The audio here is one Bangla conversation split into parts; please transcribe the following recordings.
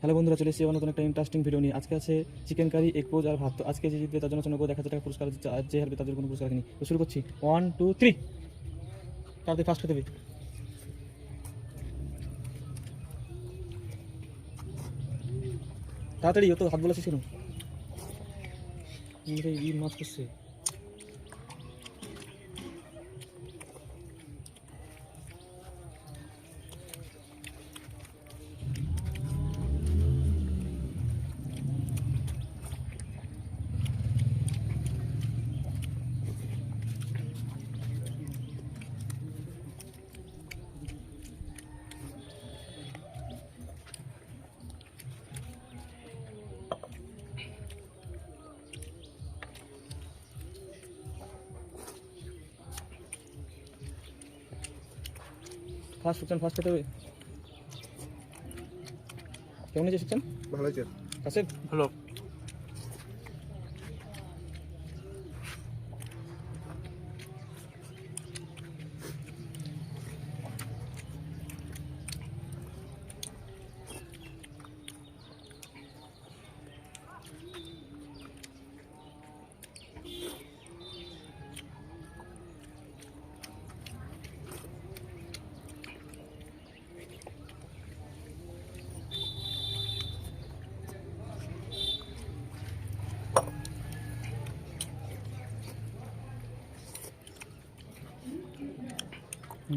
হ্যালো বন্ধুরা, চলে এসেছি নতুন একটা ইন্টারেস্টিং ভিডিও নিয়ে। আজকে আছে চিকেন কারি, এগ পোজ আর ভাত। তো আজকে যে জিতবে তার জন্য 1000 টাকা পুরস্কার দিচ্ছে, আর যে হারবে তাদের কোনো পুরস্কার নেই। তো শুরু করছি। 1 2 3। তাড়াতাড়ি ফার্স্ট খেতে হবে। তাড়াতাড়ি, ও তো হাত বলেছিস কেন? মাছ করছে। ফার্স্ট সুচান, ফার্স্ট খেতে হবে। কেমন হয়েছে সুচান? ভালো আছে। কাছে ভালো।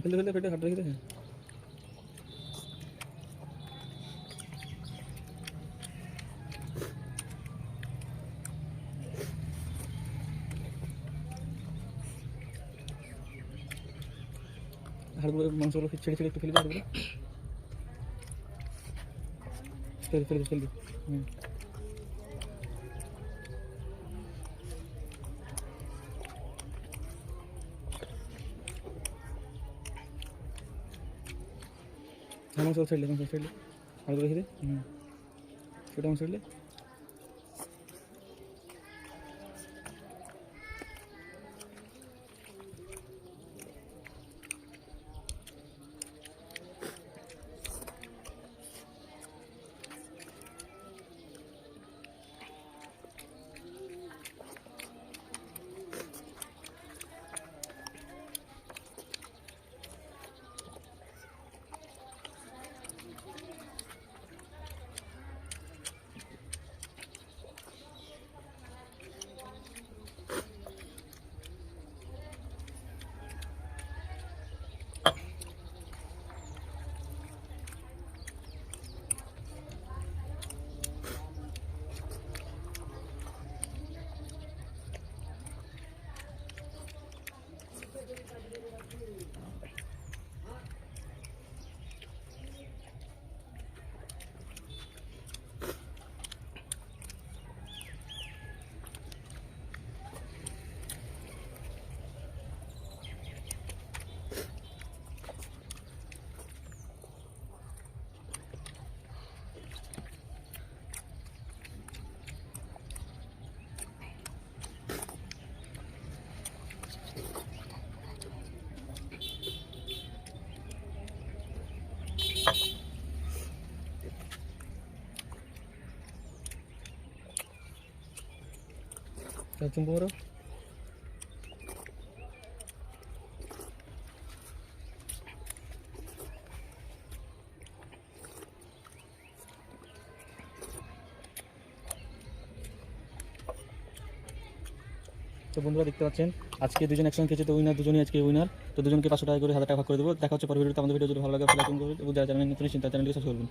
ফেলতে ফেলতে পেটে হাত রেখে দে। হাড়গুলো মাংসগুলো ছেড়ে ছেড়ে একটু ফেলবে, হাড়গুলো ফেলে ফেলে ফেলবি। মাংস ছেড়লে, মাংস ছেড়লে, হাড়গুলো রেখে দে। সেটা মাংস ছেড়লে। চুম্বু মারো। তো বন্ধুরা দেখতে পাচ্ছেন আজকে দুজন একসঙ্গে খেয়েছে, তো উইনার দুজনই আজকে উইনার। তো দুজনকে 500 টাকা করে 1000 টাকা ভাগ করে দেবো। দেখা হচ্ছে পরের ভিডিওতে। আমাদের ভিডিও যদি ভালো লাগে লাইক করবেন এবং যারা চ্যানেল নতুন চিন্তা চ্যানেলকে সাবস্ক্রাইব করবেন।